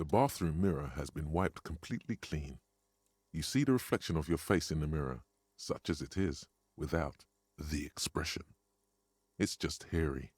The bathroom mirror has been wiped completely clean. You see the reflection of your face in the mirror, such as it is, without the expression. It's just hairy.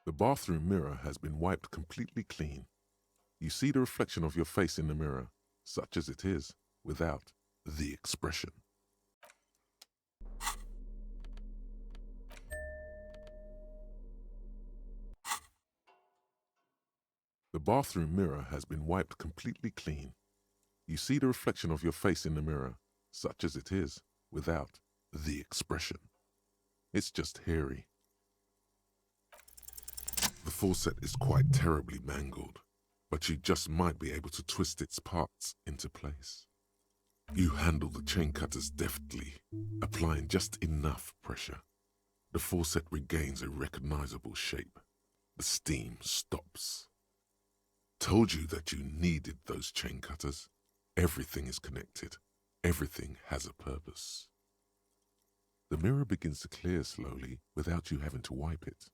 The bathroom mirror has been wiped completely clean. You see the reflection of your face in the mirror, such as it is, without the expression. The bathroom mirror has been wiped completely clean. You see the reflection of your face in the mirror, such as it is, without the expression. It's just hairy. The faucet is quite terribly mangled, but you just might be able to twist its parts into place. You handle the chain cutters deftly, applying just enough pressure. The faucet regains a recognizable shape. The steam stops. Told you that you needed those chain cutters. Everything is connected. Everything has a purpose. The mirror begins to clear slowly without you having to wipe it.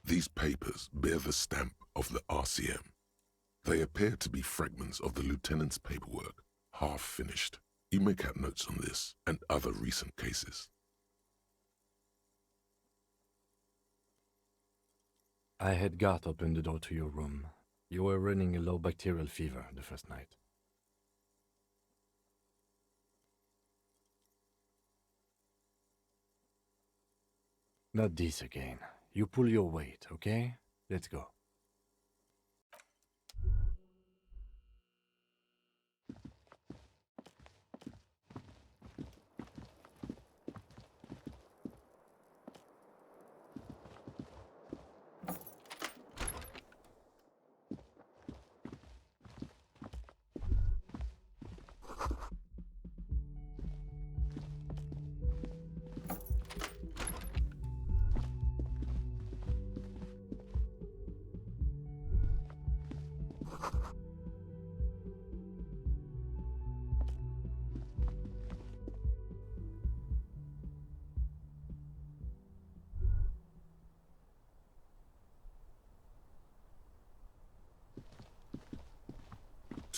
These papers bear the stamp of the RCM. They appear to be fragments of the lieutenant's paperwork, half finished. You make out notes on this and other recent cases. I had Garth open the door to your room. You were running a low bacterial fever the first night. Not this again. You pull your weight, okay? Let's go.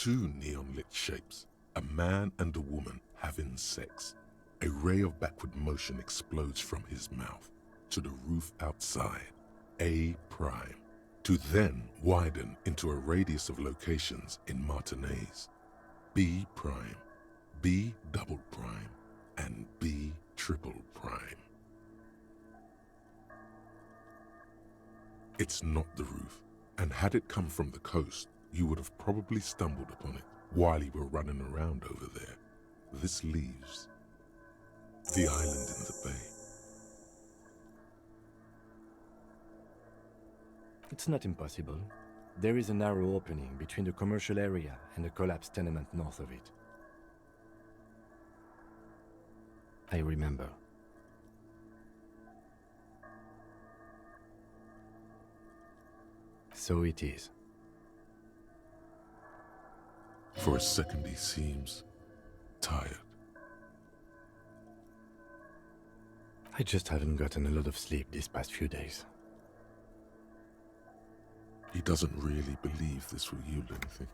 two neon-lit shapes, a man and a woman having sex. A ray of backward motion explodes from his mouth to the roof outside, A prime, to then widen into a radius of locations in Martinez, B prime, B double prime, and B triple prime. It's not the roof, and had it come from the coast, you would have probably stumbled upon it while you were running around over there. This leaves the island in the bay. It's not impossible. There is a narrow opening between the commercial area and the collapsed tenement north of it. I remember. So it is. For a second he seems tired. I just haven't gotten a lot of sleep these past few days. He doesn't really believe this will yield anything.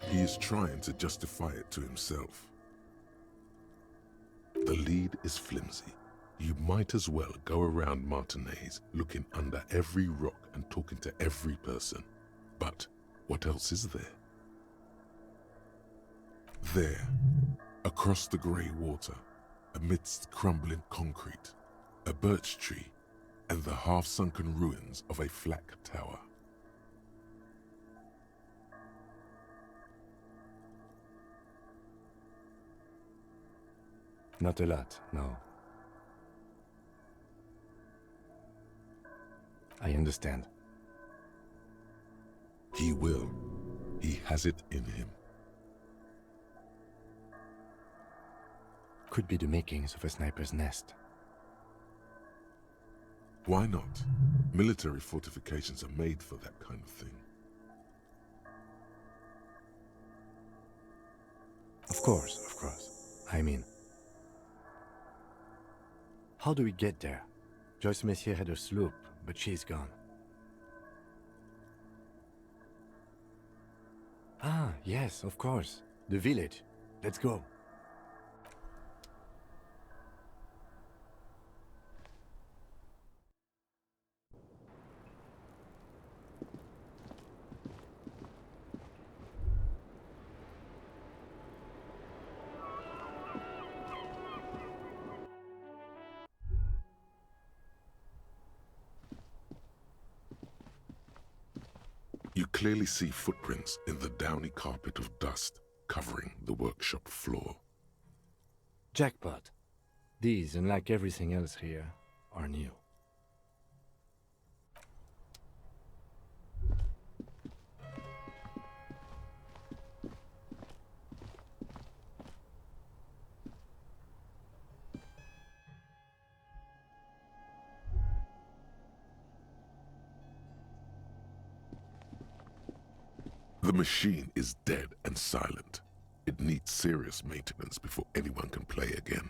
He is trying to justify it to himself. The lead is flimsy. You might as well go around Martinez looking under every rock and talking to every person. But what else is there? There, across the grey water, amidst crumbling concrete, a birch tree, and the half-sunken ruins of a flak tower. Not a lot, no. I understand. He will. He has it in him. Could be the makings of a sniper's nest. Why not? Military fortifications are made for that kind of thing. Of course, of course. I mean... How do we get there? Joyce Messier had a sloop, but she's gone. Ah, yes, of course. The village. Let's go. You clearly see footprints in the downy carpet of dust covering the workshop floor. Jackpot. These, unlike everything else here, are new. The machine is dead and silent. It needs serious maintenance before anyone can play again.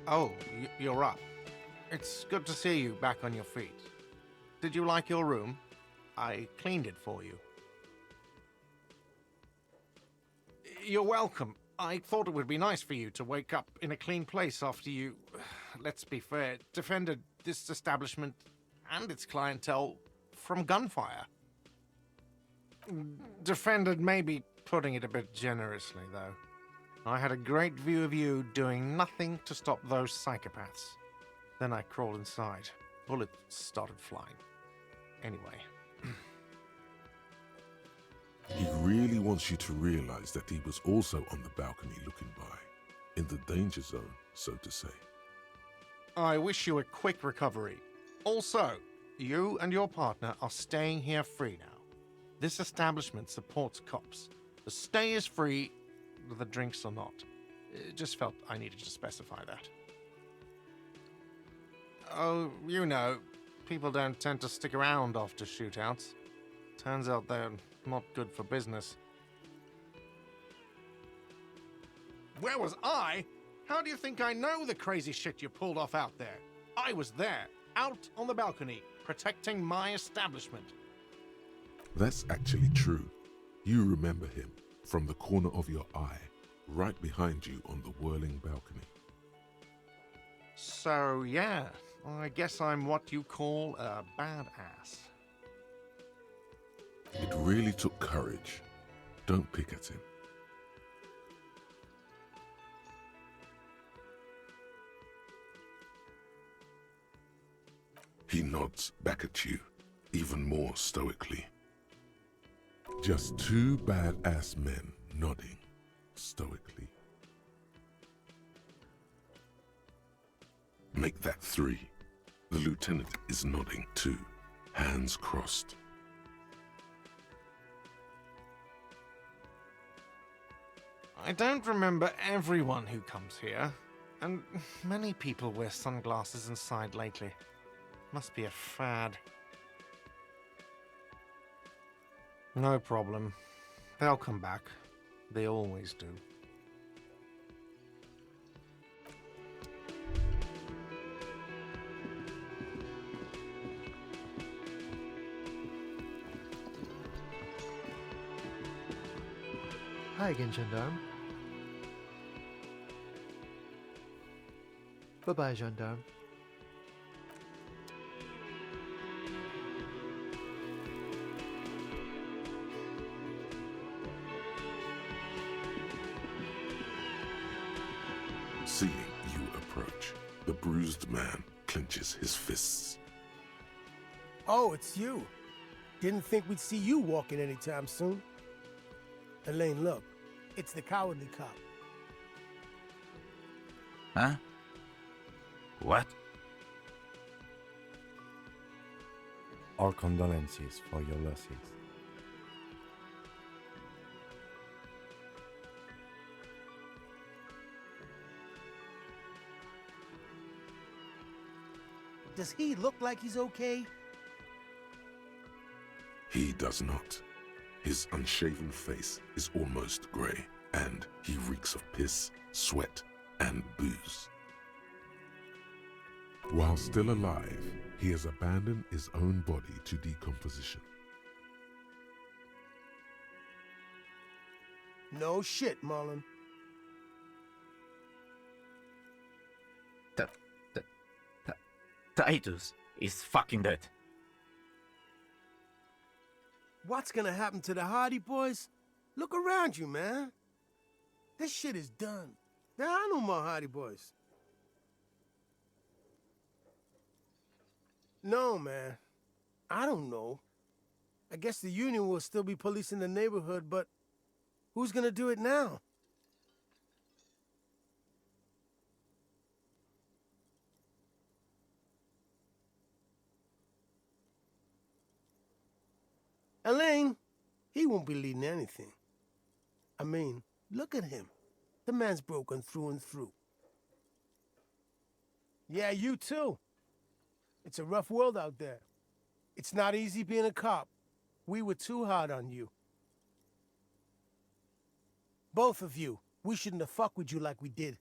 Oh, you're up. It's good to see you back on your feet. Did you like your room? I cleaned it for you. You're welcome. I thought it would be nice for you to wake up in a clean place after you, let's be fair, defended this establishment and its clientele from gunfire. Defended may be putting it a bit generously, though. I had a great view of you doing nothing to stop those psychopaths. Then I crawled inside. Bullets started flying. Anyway. He really wants you to realize that he was also on the balcony looking by, in the danger zone, so to say. I wish you a quick recovery. Also, you and your partner are staying here free now. This establishment supports cops. The stay is free, the drinks are not. It just felt I needed to specify that. Oh, you know, people don't tend to stick around after shootouts. Turns out they're not good for business. Where was I? How do you think I know the crazy shit you pulled off out there? I was there, out on the balcony, protecting my establishment. That's actually true. You remember him from the corner of your eye, right behind you on the whirling balcony. So, yeah, I guess I'm what you call a badass. It really took courage. Don't pick at him. He nods back at you, even more stoically. Just two badass men nodding stoically. Make that three. The lieutenant is nodding too, hands crossed. I don't remember everyone who comes here, and many people wear sunglasses inside lately. Must be a fad. No problem. They'll come back. They always do. Hi again, gendarme. Bye-bye, gendarme. Seeing you approach, the bruised man clenches his fists. Oh, it's you. Didn't think we'd see you walking anytime soon. Elaine, look. It's the cowardly cop. Huh? What? Our condolences for your losses. Does he look like he's okay? He does not. His unshaven face is almost grey, and he reeks of piss, sweat, and booze. While still alive, he has abandoned his own body to decomposition. No shit, Marlon. Titus is fucking dead. What's gonna happen to the Hardy Boys? Look around you, man. This shit is done. There are no more Hardy Boys. No, man. I don't know. I guess the Union will still be policing the neighborhood, but who's gonna do it now? Elaine, he won't be leading anything. I mean, look at him. The man's broken through and through. Yeah, you too. It's a rough world out there. It's not easy being a cop. We were too hard on you. Both of you. We shouldn't have fucked with you like we did.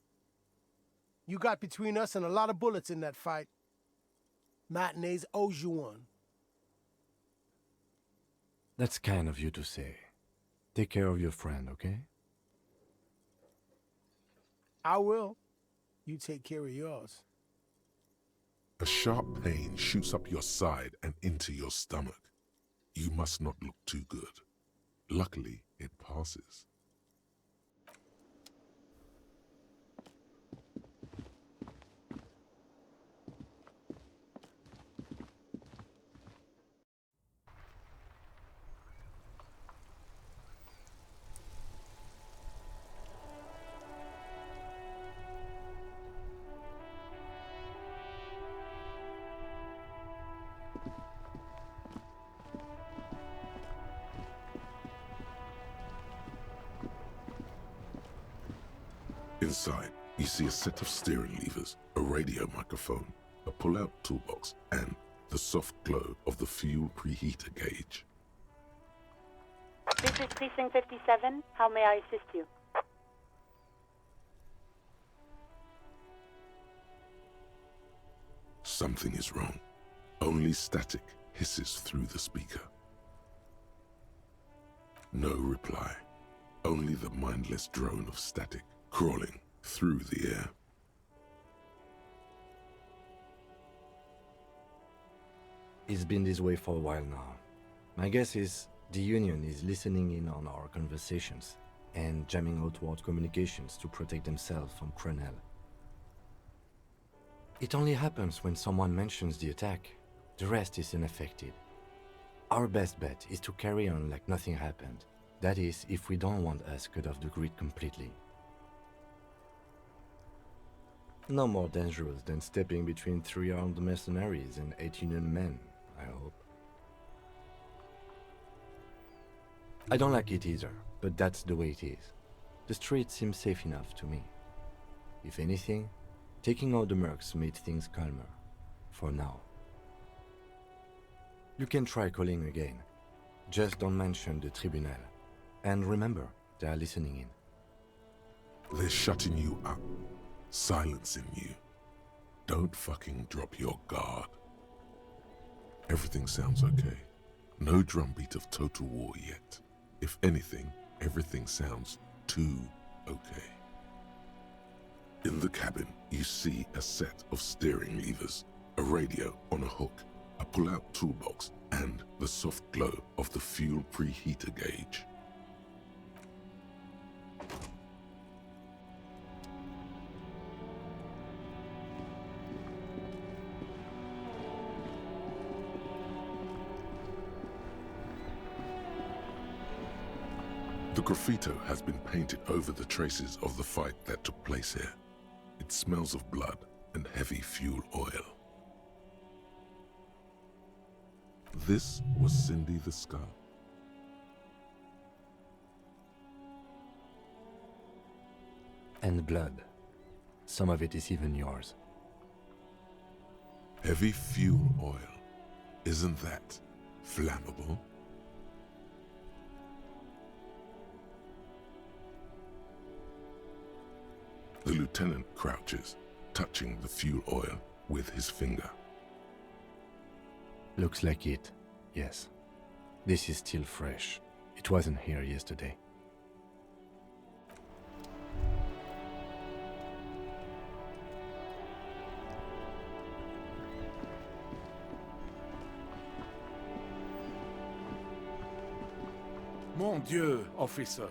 You got between us and a lot of bullets in that fight. Matinees owes you one. That's kind of you to say. Take care of your friend, okay? I will. You take care of yours. A sharp pain shoots up your side and into your stomach. You must not look too good. Luckily, it passes. Inside, you see a set of steering levers, a radio microphone, a pull-out toolbox, and the soft glow of the fuel preheater gauge. This is Precinct 57. How may I assist you? Something is wrong. Only static hisses through the speaker. No reply. Only the mindless drone of static crawling through the air. It's been this way for a while now. My guess is the Union is listening in on our conversations and jamming outward communications to protect themselves from Cronel. It only happens when someone mentions the attack. The rest is unaffected. Our best bet is to carry on like nothing happened. That is, if we don't want us cut off the grid completely. No more dangerous than stepping between 3 armed mercenaries and 8 Union men, I hope. I don't like it either, but that's the way it is. The street seems safe enough to me. If anything, taking out the mercs made things calmer. For now. You can try calling again. Just don't mention the tribunal. And remember, they are listening in. They're shutting you up, silencing you. Don't fucking drop your guard. Everything sounds okay. No drumbeat of total war yet. If anything, everything sounds too okay. In the cabin, you see a set of steering levers, a radio on a hook, a pull-out toolbox, and the soft glow of the fuel preheater gauge. The graffito has been painted over the traces of the fight that took place here. It smells of blood and heavy fuel oil. This was Cindy the Skull. And blood. Some of it is even yours. Heavy fuel oil. Isn't that flammable? The lieutenant crouches, touching the fuel oil with his finger. Looks like it, yes. This is still fresh. It wasn't here yesterday. Mon Dieu, officer.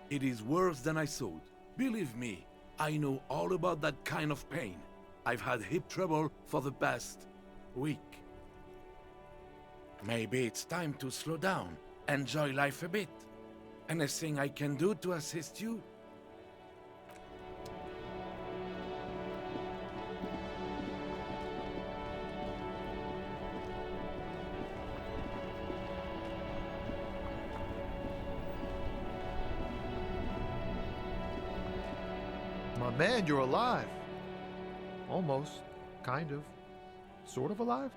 It is worse than I thought. Believe me, I know all about that kind of pain. I've had hip trouble for the past week. Maybe it's time to slow down, enjoy life a bit. Anything I can do to assist you? My man, you're alive. Almost. Kind of. Sort of alive?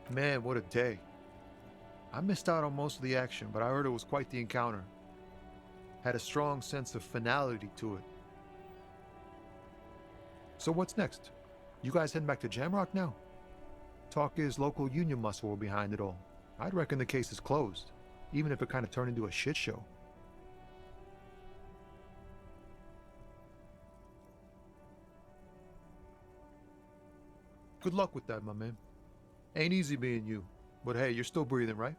Man, what a day. I missed out on most of the action, but I heard it was quite the encounter. Had a strong sense of finality to it. So what's next? You guys heading back to Jamrock now? Talk is local union muscle were behind it all. I'd reckon the case is closed, even if it kind of turned into a shit show. Good luck with that, my man. Ain't easy being you, but hey, you're still breathing, right?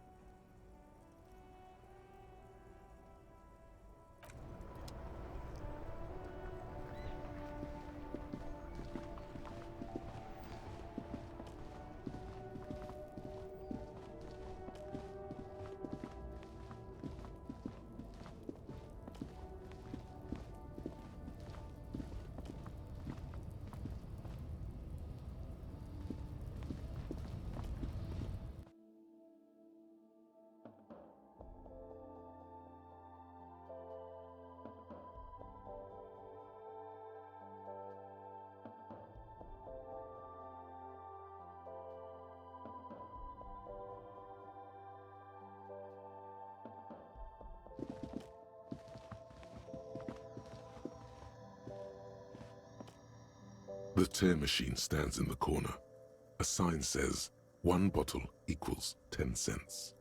The tear machine stands in the corner. A sign says, 1 bottle equals 10 cents.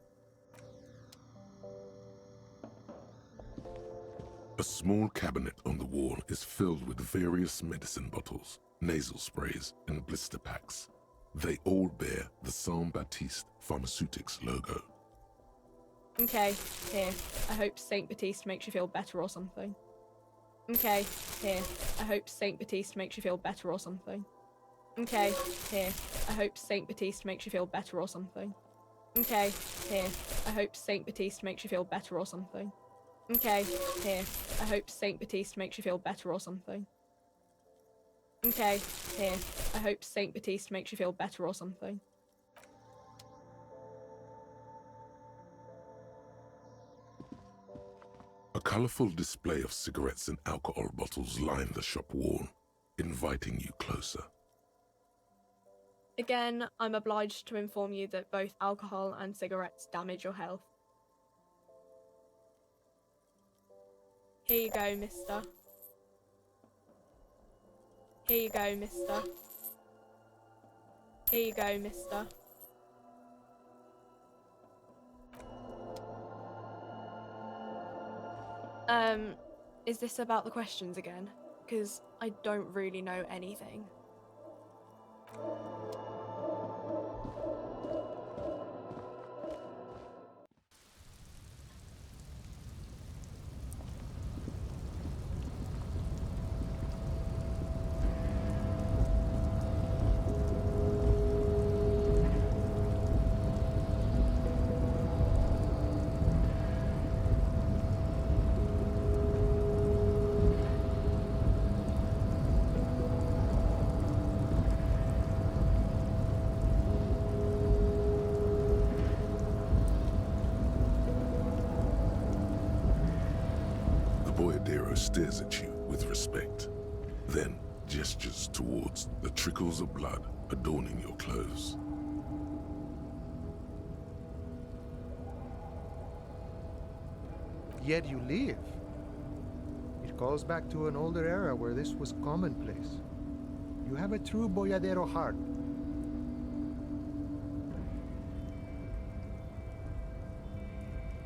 A small cabinet on the wall is filled with various medicine bottles, nasal sprays, and blister packs. They all bear the Saint Baptiste Pharmaceutics logo. Okay, here. I hope Saint Baptiste makes you feel better or something. Okay, here. I hope Saint Baptiste makes you feel better or something. Okay, here. I hope Saint Baptiste makes you feel better or something. Okay, here. I hope Saint Baptiste makes you feel better or something. Okay, here. I hope Saint Baptiste makes you feel better or something. Okay, here. I hope Saint Baptiste makes you feel better or something. A colorful display of cigarettes and alcohol bottles line the shop wall, inviting you closer. Again, I'm obliged to inform you that both alcohol and cigarettes damage your health. Here you go, mister. Here you go, mister. Here you go, mister. Is this about the questions again? Because I don't really know anything. Boyadero stares at you with respect, then gestures towards the trickles of blood adorning your clothes. Yet you live. It goes back to an older era where this was commonplace. You have a true boyadero heart.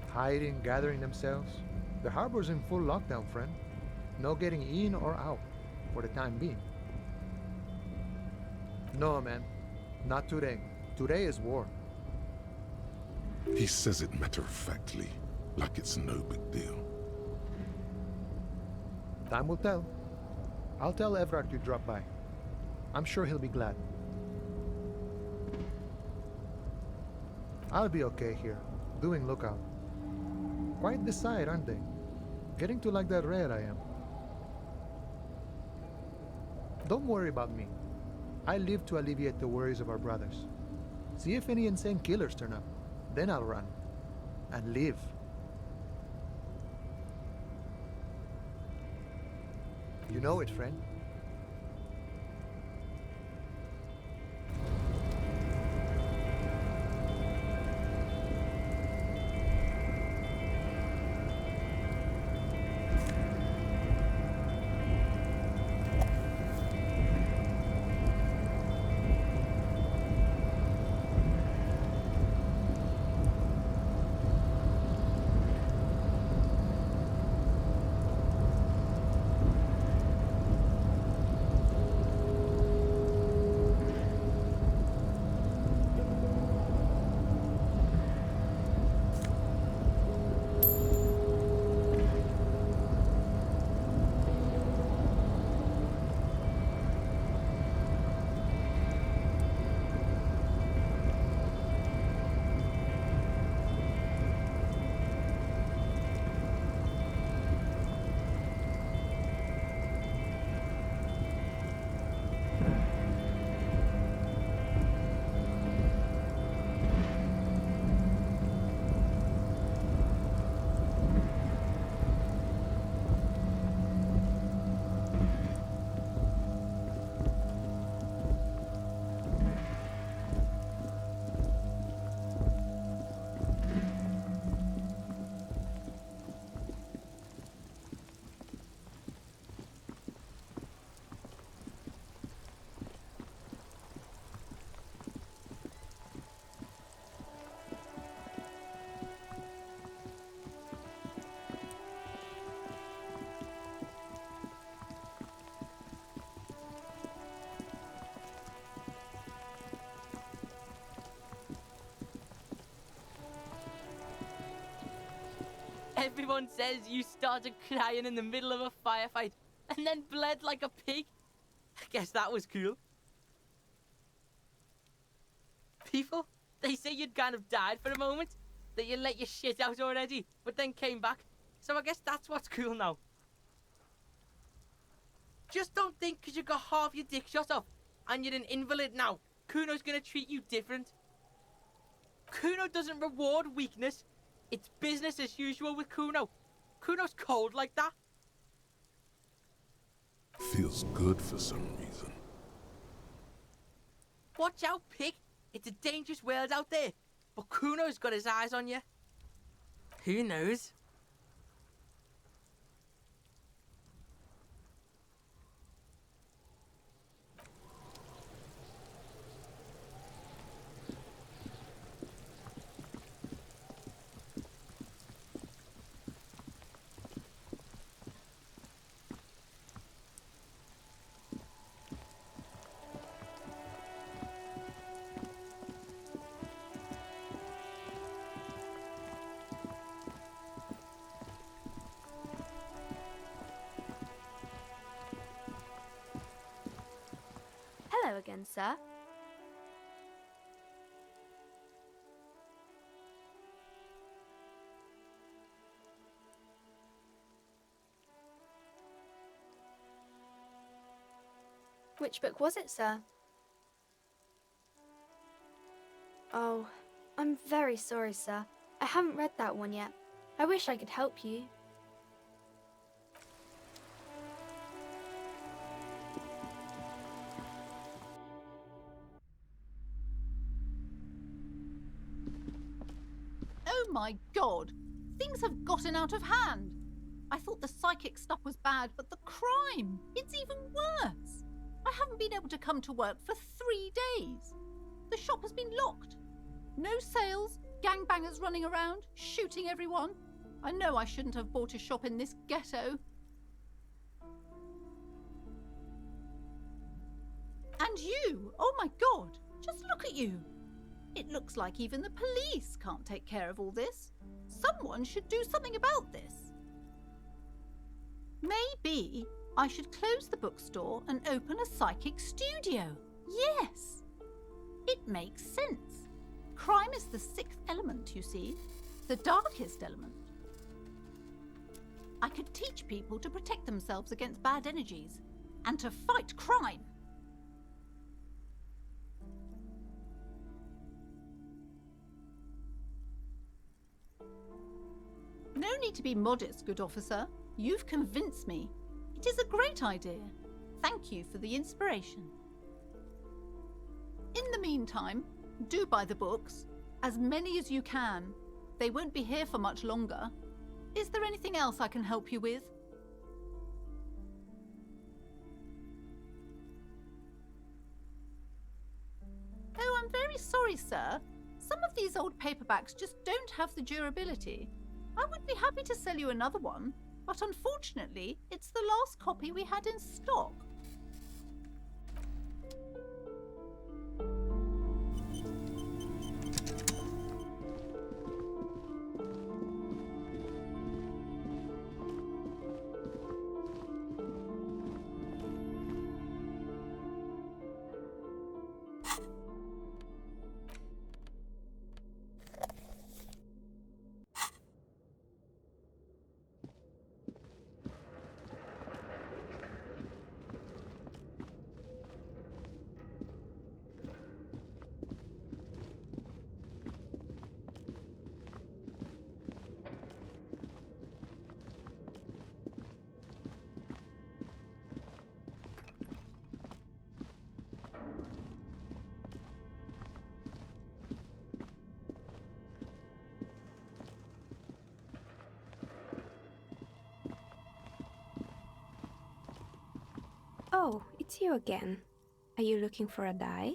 Hiding, gathering themselves. The harbor's in full lockdown, friend. No getting in or out, for the time being. No, man. Not today. Today is war. He says it matter-of-factly, like it's no big deal. Time will tell. I'll tell Everard you dropped by. I'm sure he'll be glad. I'll be okay here, doing lookout. Quite the sight, aren't they? Getting to like that red I am. Don't worry about me. I live to alleviate the worries of our brothers. See if any insane killers turn up. Then I'll run. And live. You know it, friend. Everyone says you started crying in the middle of a firefight and then bled like a pig. I guess that was cool. People, they say you'd kind of died for a moment, that you let your shit out already, but then came back. So I guess that's what's cool now. Just don't think because you got half your dick shot off and you're an invalid now, Kuno's gonna treat you different. Kuno doesn't reward weakness. It's business as usual with Kuno. Kuno's cold like that. Feels good for some reason. Watch out, pig. It's a dangerous world out there. But Kuno's got his eyes on you. Who knows? Hello again, sir. Which book was it, sir? Oh, I'm very sorry, sir. I haven't read that one yet. I wish I could help you. Oh my god! Things have gotten out of hand! I thought the psychic stuff was bad, but the crime! It's even worse! I haven't been able to come to work for 3 days. The shop has been locked. No sales, gangbangers running around, shooting everyone. I know I shouldn't have bought a shop in this ghetto. And you! Oh my god! Just look at you! It looks like even the police can't take care of all this. Someone should do something about this. Maybe I should close the bookstore and open a psychic studio. Yes! It makes sense. Crime is the 6th element, you see. The darkest element. I could teach people to protect themselves against bad energies and to fight crime. No need to be modest, good officer. You've convinced me. It is a great idea. Thank you for the inspiration. In the meantime, do buy the books. As many as you can. They won't be here for much longer. Is there anything else I can help you with? Oh, I'm very sorry, sir. Some of these old paperbacks just don't have the durability. I would be happy to sell you another one, but unfortunately, it's the last copy we had in stock. Oh, it's you again. Are you looking for a dye?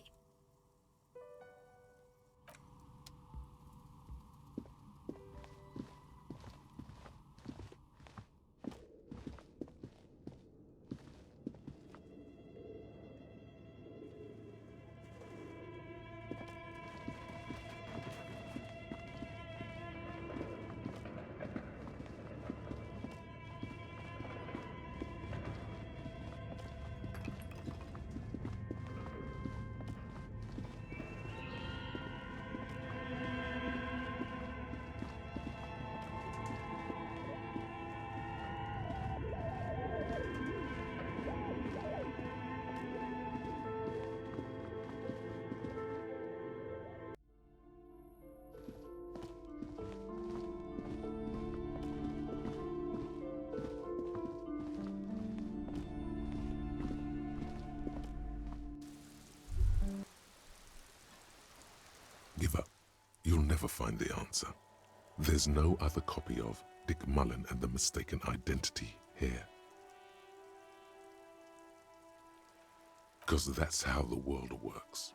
find the answer. There's no other copy of Dick Mullen and the Mistaken Identity here. Because that's how the world works.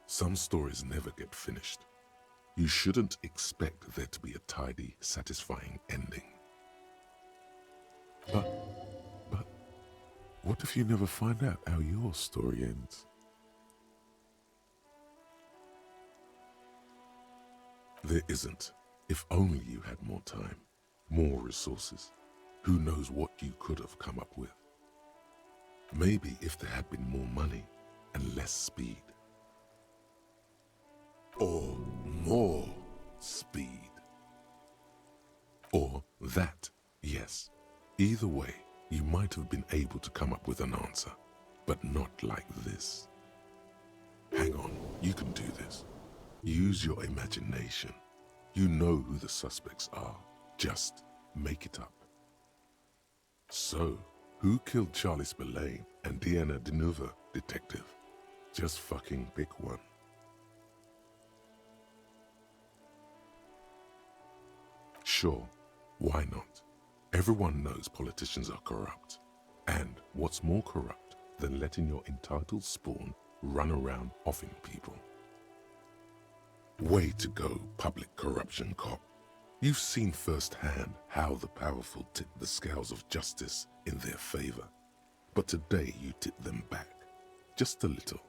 Some stories never get finished. You shouldn't expect there to be a tidy, satisfying ending. But, what if you never find out how your story ends? There isn't. If only you had more time, more resources. Who knows what you could have come up with? Maybe if there had been more money and less speed. Or more speed. Or that, yes. Either way, you might have been able to come up with an answer, but not like this. Hang on, you can do this. Use your imagination. You know who the suspects are. Just make it up. So, who killed Charlie Spillane and Deanna Denuva, detective? Just fucking pick one. Sure, why not? Everyone knows politicians are corrupt. And what's more corrupt than letting your entitled spawn run around offing people? Way to go, public corruption cop. You've seen firsthand how the powerful tip the scales of justice in their favor. But today you tip them back. Just a little.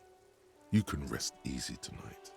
You can rest easy tonight.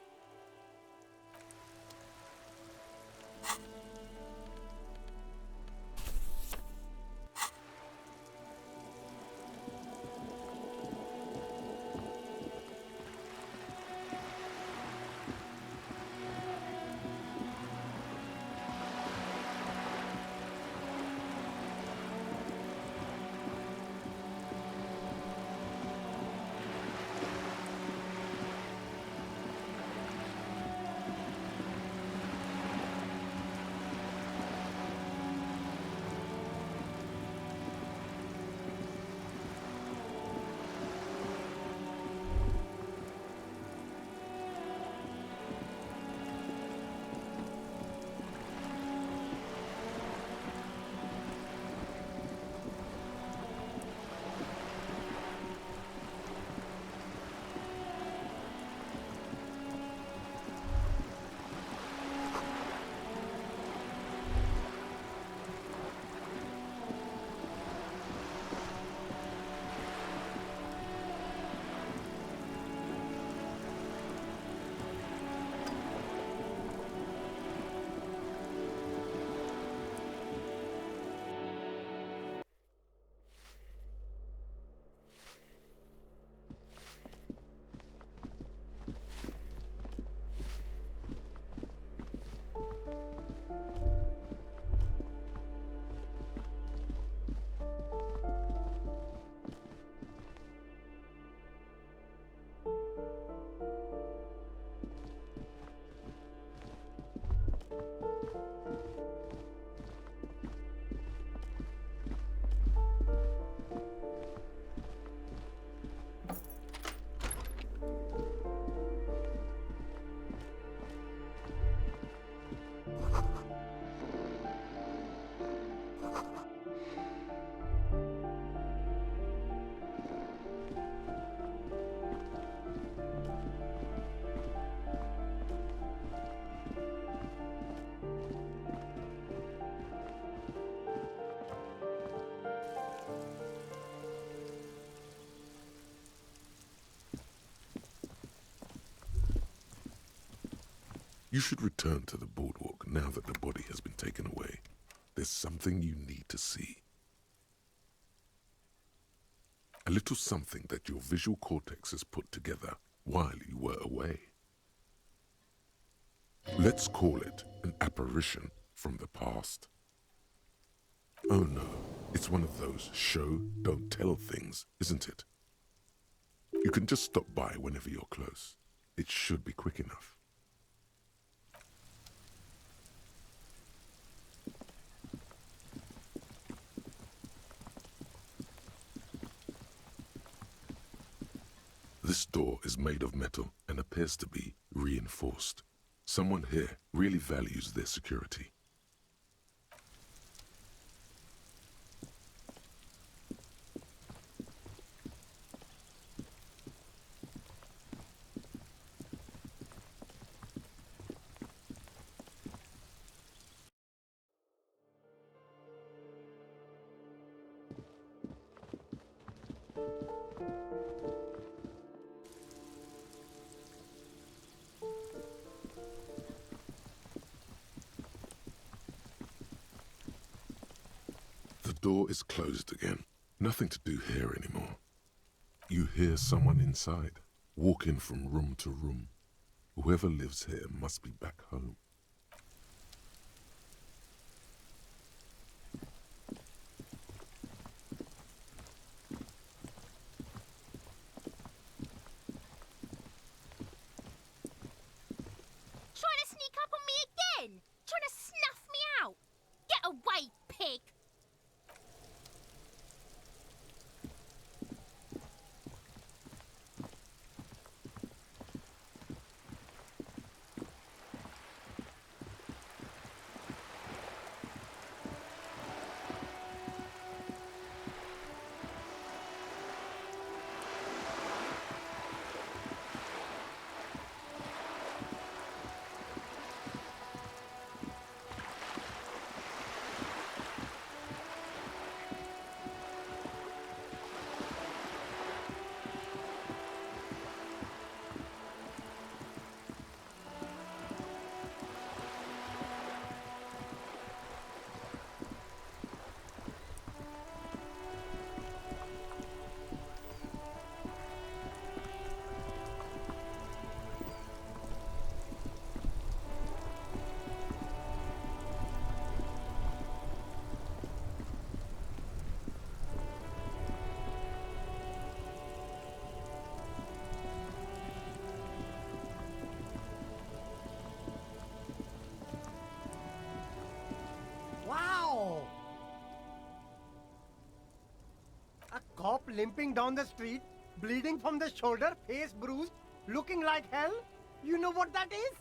You should return to the boardwalk now that the body has been taken away. There's something you need to see. A little something that your visual cortex has put together while you were away. Let's call it an apparition from the past. Oh no, it's one of those show, don't tell things, isn't it? You can just stop by whenever you're close. It should be quick enough. This door is made of metal and appears to be reinforced. Someone here really values their security. The door is closed again. Nothing to do here anymore. You hear someone inside, walking from room to room. Whoever lives here must be back home. Trying to sneak up on me again? Trying to snuff me out? Get away, pig! Wow! A cop limping down the street, bleeding from the shoulder, face bruised, looking like hell? You know what that is?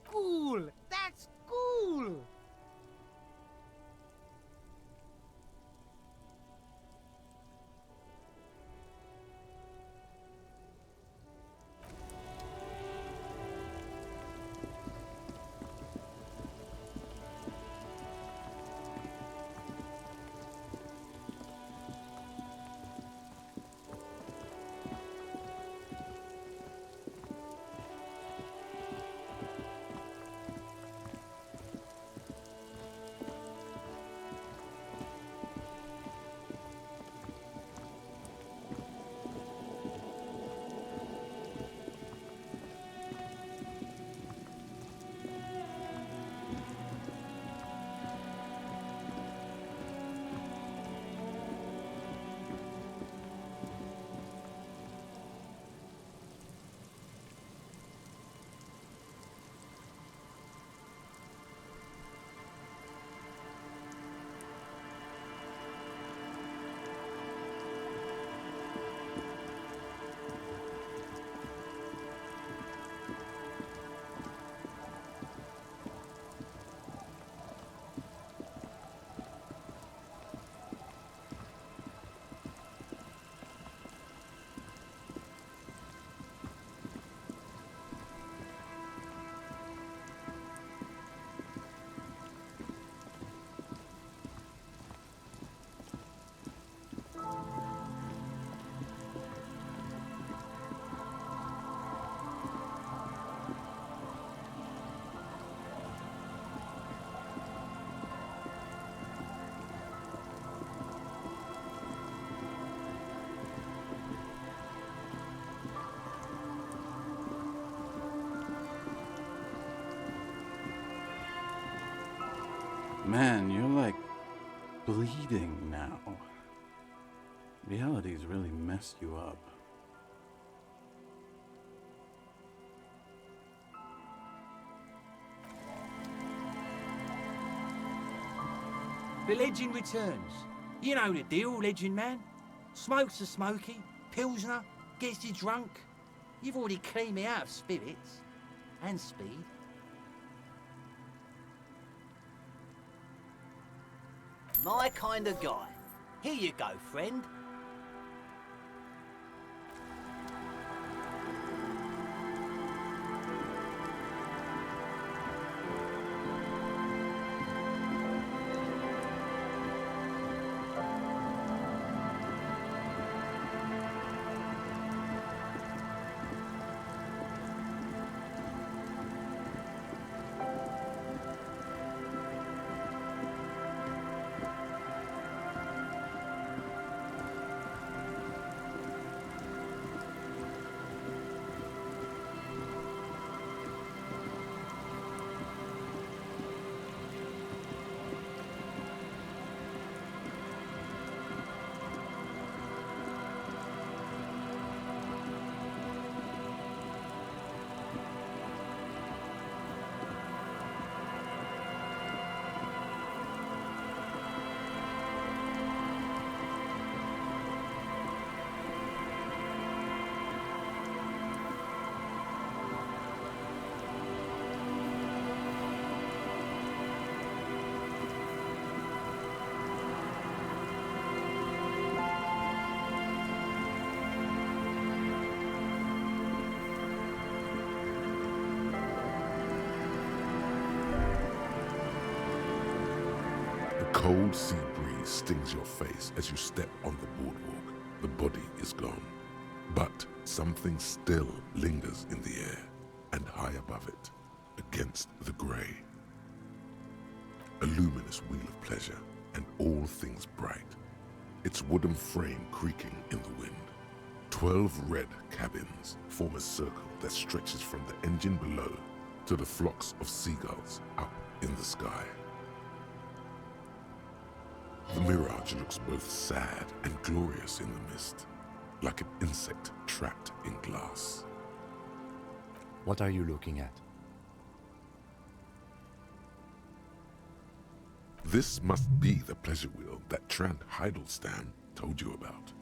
Cool! That's cool! Man, you're like bleeding now. Reality's really messed you up. The legend returns. You know the deal, legend man. Smokes a smoky, pilsner, gets you drunk. You've already cleaned me out of spirits. And speed. My kind of guy. Here you go, friend. The cold sea breeze stings your face as you step on the boardwalk. The body is gone, but something still lingers in the air, and high above it, against the grey. A luminous wheel of pleasure, and all things bright. Its wooden frame creaking in the wind. 12 red cabins form a circle that stretches from the engine below to the flocks of seagulls up in the sky. The mirage looks both sad and glorious in the mist, like an insect trapped in glass. What are you looking at? This must be the pleasure wheel that Trant Heidelstein told you about.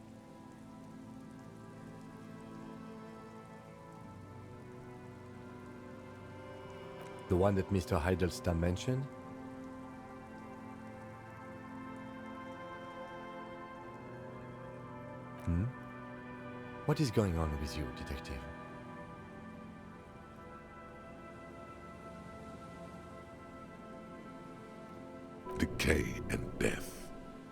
The one that Mr. Heidelstein mentioned? What is going on with you, detective? Decay and death,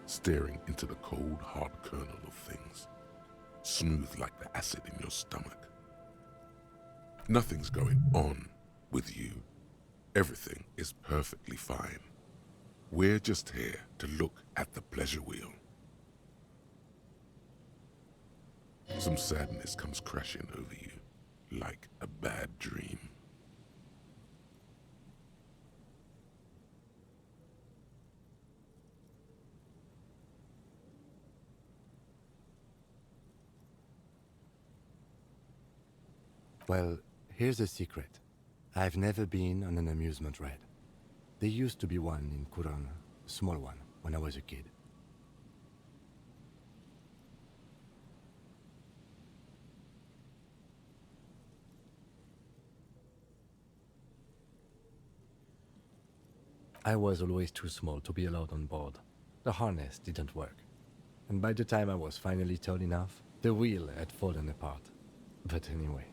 staring into the cold, hard kernel of things, smooth like the acid in your stomach. Nothing's going on with you. Everything is perfectly fine. We're just here to look at the pleasure wheel. Some sadness comes crashing over you, like a bad dream. Well, here's a secret. I've never been on an amusement ride. There used to be one in Kuran, a small one, when I was a kid. I was always too small to be allowed on board. The harness didn't work. And by the time I was finally tall enough, the wheel had fallen apart. But anyway.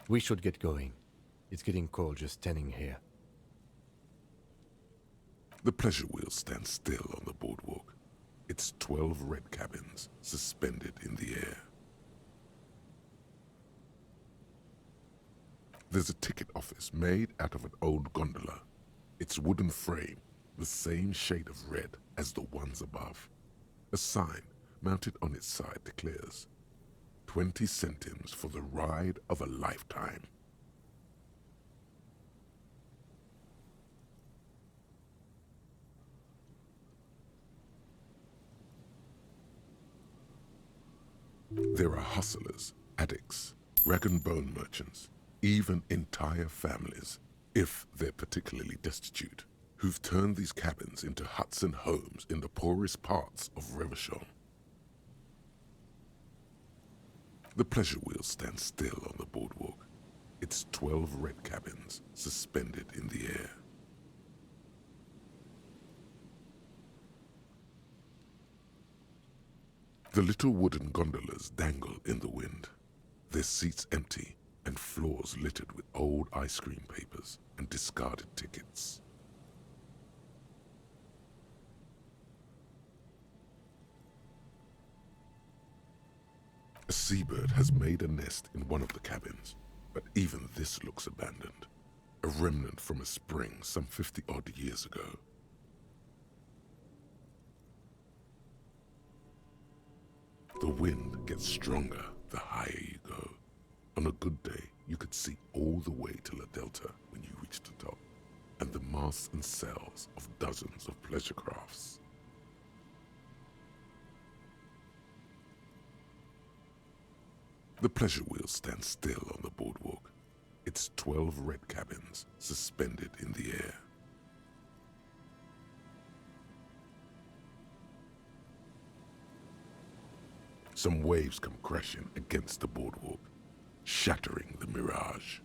We should get going. It's getting cold just standing here. The pleasure wheel stands still on the boardwalk. Its 12 red cabins suspended in the air. There's a ticket office made out of an old gondola. Its wooden frame, the same shade of red as the ones above. A sign mounted on its side declares, 20 centimes for the ride of a lifetime. There are hustlers, addicts, rag and bone merchants, even entire families, if they're particularly destitute, who've turned these cabins into huts and homes in the poorest parts of Revachol. The pleasure wheel stands still on the boardwalk, its 12 red cabins suspended in the air. The little wooden gondolas dangle in the wind, their seats empty and floors littered with old ice cream papers and discarded tickets. A seabird has made a nest in one of the cabins, but even this looks abandoned, a remnant from a spring some 50-odd years ago. The wind gets stronger the higher you go. On a good day, you could see all the way to La Delta when you reach the top, and the masts and sails of dozens of pleasure crafts. The pleasure wheel stands still on the boardwalk, its 12 red cabins suspended in the air. Some waves come crashing against the boardwalk, shattering the mirage.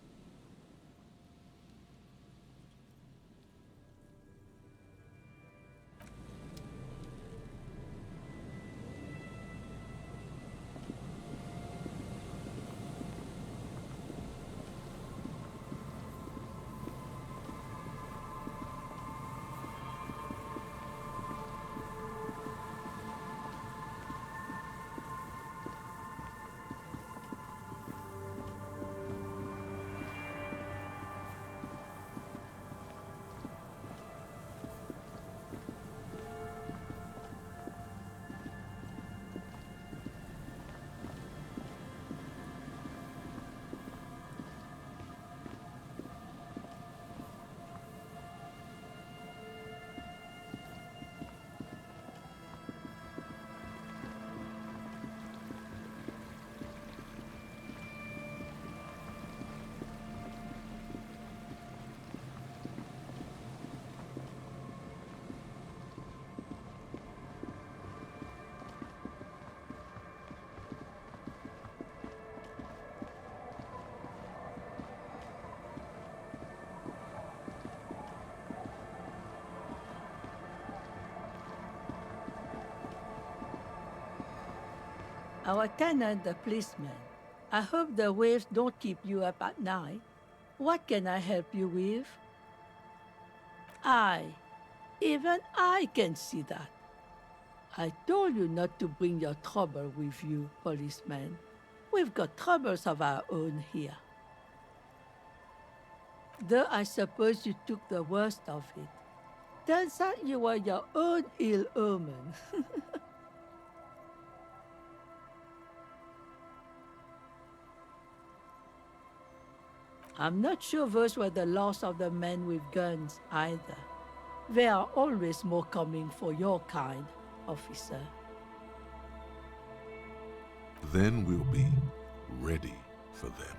Our tenant, the policeman. I hope the waves don't keep you up at night. What can I help you with? Even I can see that. I told you not to bring your trouble with you, policeman. We've got troubles of our own here. Though I suppose you took the worst of it. Turns out you were your own ill omen. I'm not sure those were the loss of the men with guns either. There are always more coming for your kind, officer. Then we'll be ready for them.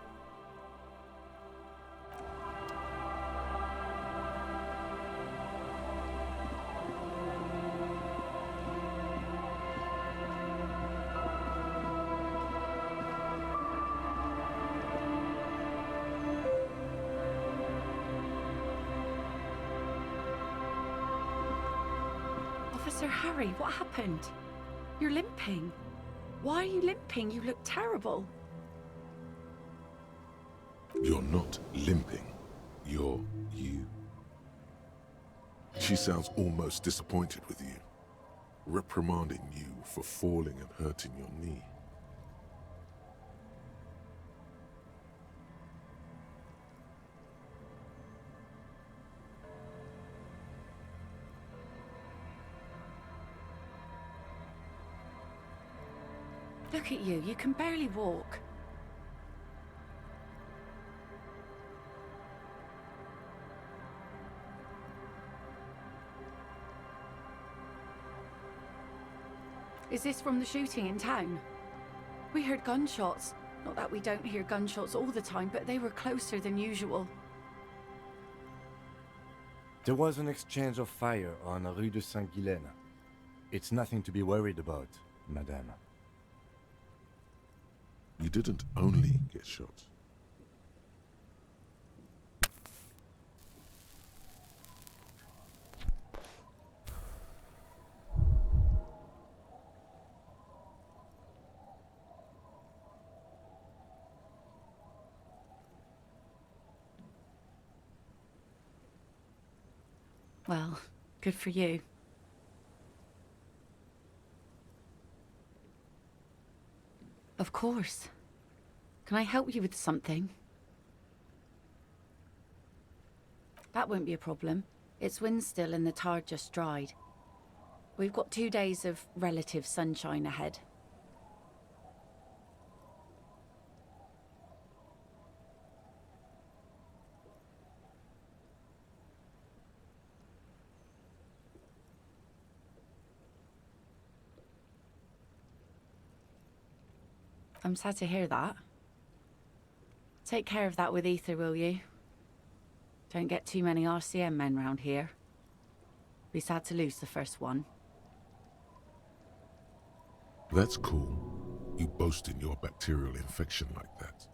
Officer Harry, what happened? You're limping. Why are you limping? You look terrible. You're not limping. You're you. She sounds almost disappointed with you, reprimanding you for falling and hurting your knee. Look at you, you can barely walk. Is this from the shooting in town? We heard gunshots. Not that we don't hear gunshots all the time, but they were closer than usual. There was an exchange of fire on Rue de Saint-Guylaine. It's nothing to be worried about, madame. You didn't only get shot. Well, good for you. Of course. Can I help you with something? That won't be a problem. It's wind still and the tar just dried. We've got 2 days of relative sunshine ahead. I'm sad to hear that. Take care of that with Ether, will you? Don't get too many RCM men round here. Be sad to lose the first one. That's cool. You boasting your bacterial infection like that.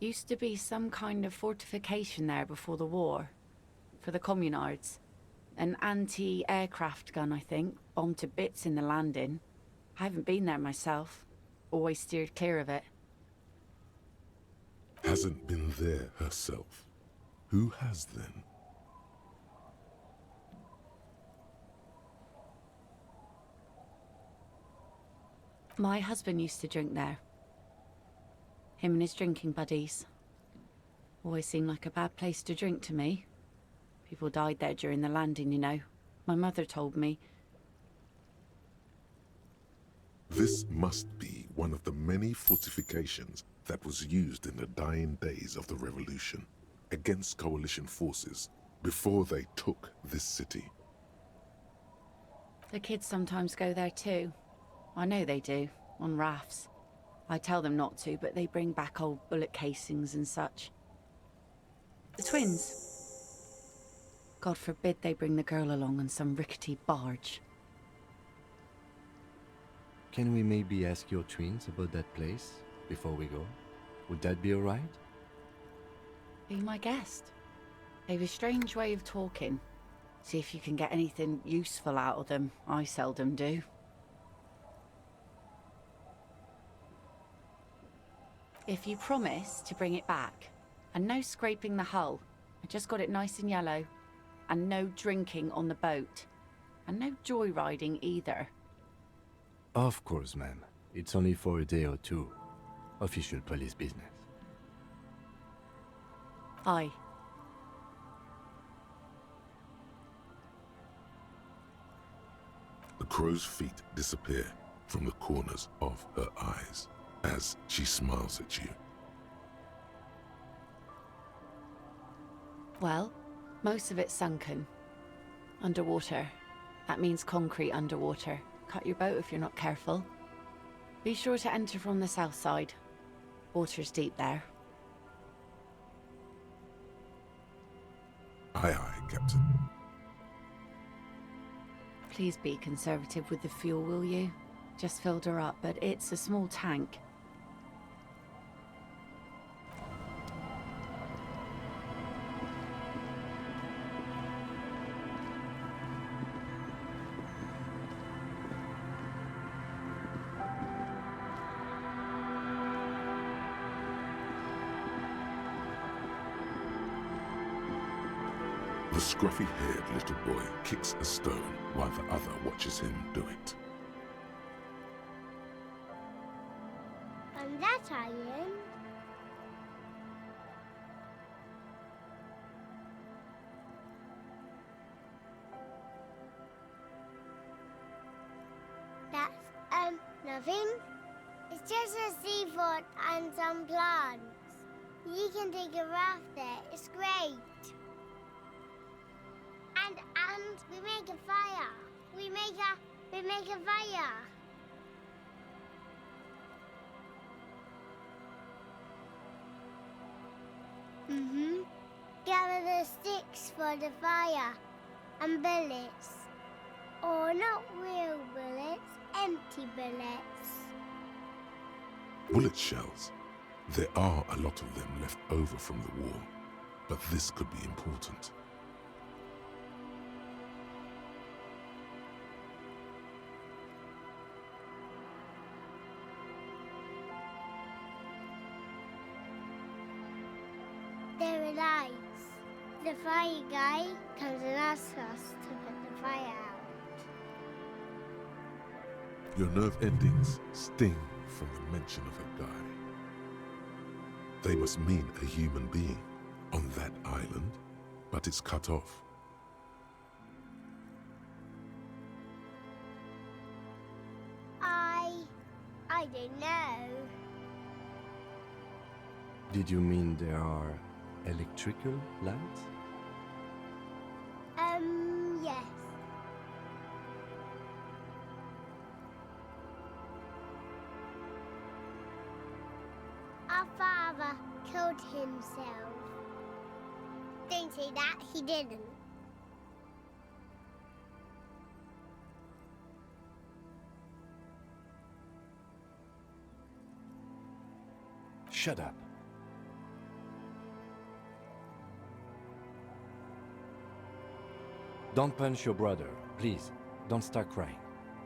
Used to be some kind of fortification there before the war. For the communards. An anti-aircraft gun, I think. Bombed to bits in the landing. I haven't been there myself. Always steered clear of it. Hasn't been there herself. Who has then? My husband used to drink there. Him and his drinking buddies. Always seemed like a bad place to drink to me. People died there during the landing, you know. My mother told me. This must be one of the many fortifications that was used in the dying days of the revolution against coalition forces before they took this city. The kids sometimes go there too. I know they do, on rafts. I tell them not to, but they bring back old bullet casings and such. The twins. God forbid they bring the girl along on some rickety barge. Can we maybe ask your twins about that place before we go? Would that be alright? Be my guest. They've a strange way of talking. See if you can get anything useful out of them. I seldom do. If you promise to bring it back, and no scraping the hull, I just got it nice and yellow, and no drinking on the boat, and no joyriding either. Of course, ma'am. It's only for a day or two. Official police business. Aye. The crow's feet disappear from the corners of her eyes as she smiles at you. Well, most of it's sunken. Underwater. That means concrete underwater. Cut your boat if you're not careful. Be sure to enter from the south side. Water's deep there. Aye, aye, Captain. Please be conservative with the fuel, will you? Just filled her up, but it's a small tank. The scruffy-haired little boy kicks a stone while the other watches him do it. And that iron. That's, nothing. It's just a seafort and some plants. You can take a raft there. It's great. And we make a fire. We make a fire. Gather the sticks for the fire and bullets. Or not real bullets, empty bullets. Bullet shells. There are a lot of them left over from the war, but this could be important. There are lights. The fire guy comes and asks us to put the fire out. Your nerve endings sting from the mention of a guy. They must mean a human being on that island, but it's cut off. I don't know. Did you mean there are electrical lights? Yes. Our father killed himself. Don't say that, he didn't. Shut up. Don't punch your brother, please. Don't start crying.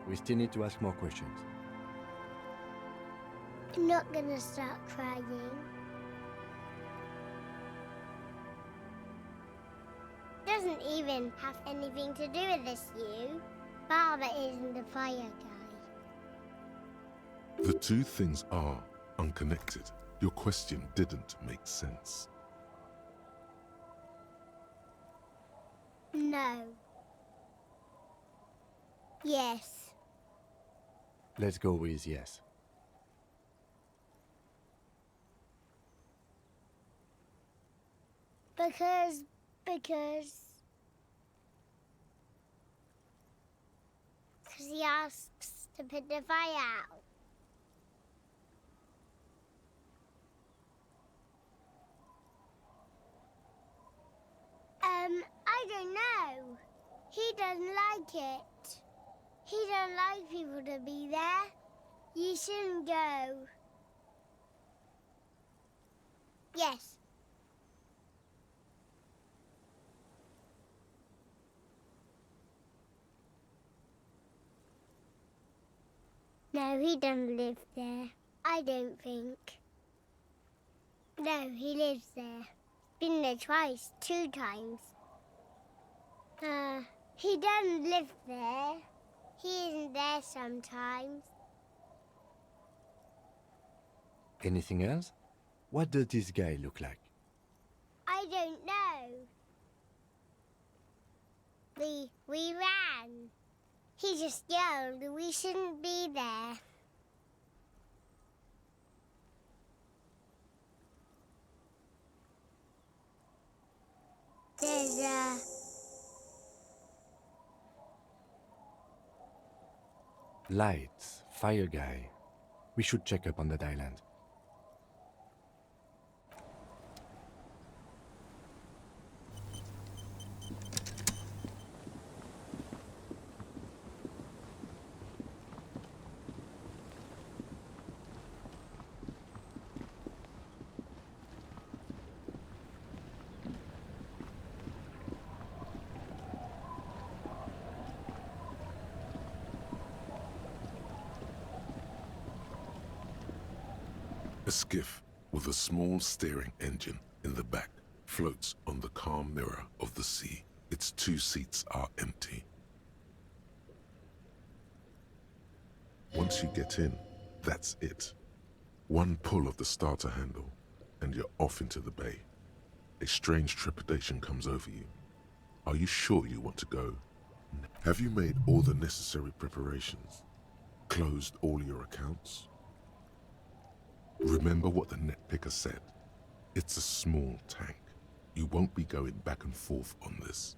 We still need to ask more questions. I'm not gonna start crying. Doesn't even have anything to do with this, you. Father isn't the fire guy. The two things are unconnected. Your question didn't make sense. No. Yes. Let's go with yes. Because he asks to put the fire out. I don't know. He doesn't like it. He don't like people to be there. You shouldn't go. Yes. No, he doesn't live there. I don't think. No, he lives there. Been there twice, 2 times. He doesn't live there. He isn't there sometimes. Anything else? What does this guy look like? I don't know. We ran. He just yelled we shouldn't be there. There's a... Lights, fire guy. We should check up on that island. A skiff with a small steering engine in the back floats on the calm mirror of the sea. Its 2 seats are empty. Once you get in, that's it. One pull of the starter handle, and you're off into the bay. A strange trepidation comes over you. Are you sure you want to go? Have you made all the necessary preparations? Closed all your accounts? Remember what the net picker said. It's a small tank. You won't be going back and forth on this.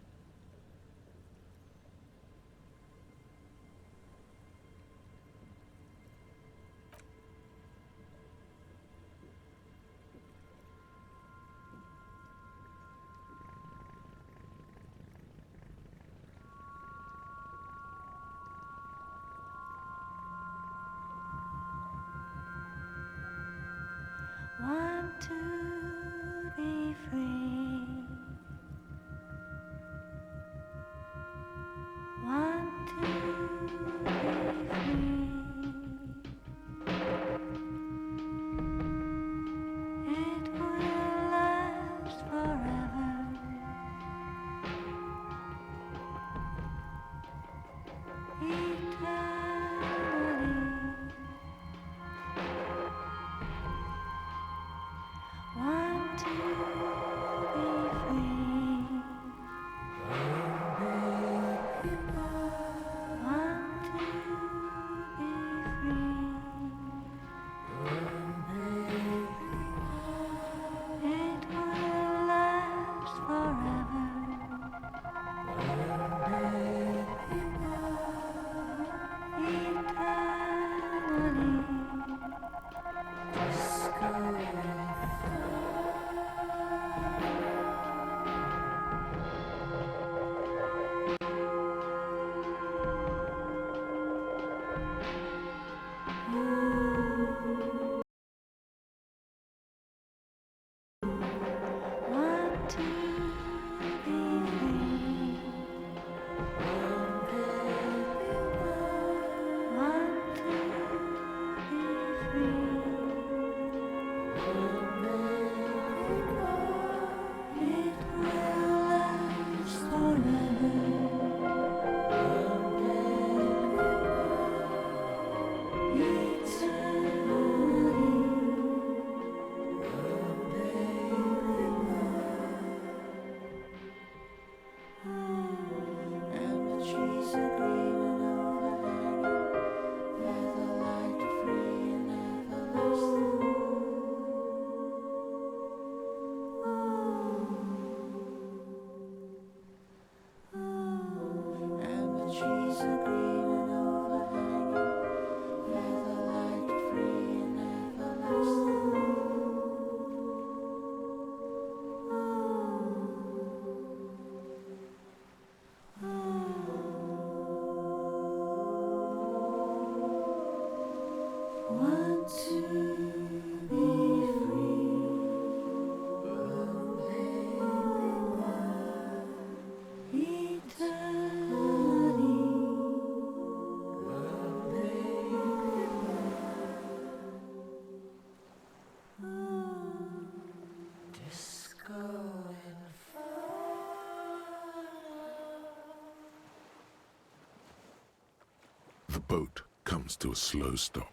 The boat comes to a slow stop.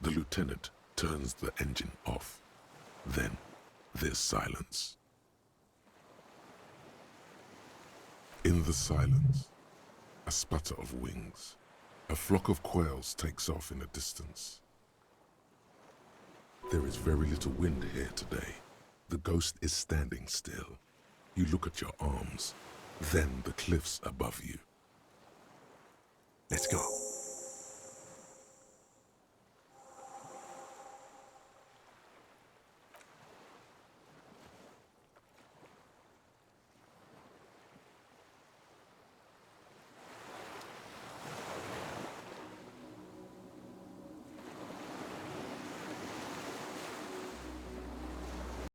The lieutenant turns the engine off. Then there's silence. In the silence, a sputter of wings. A flock of quails takes off in the distance. There is very little wind here today. The ghost is standing still. You look at your arms, then the cliffs above you. Let's go.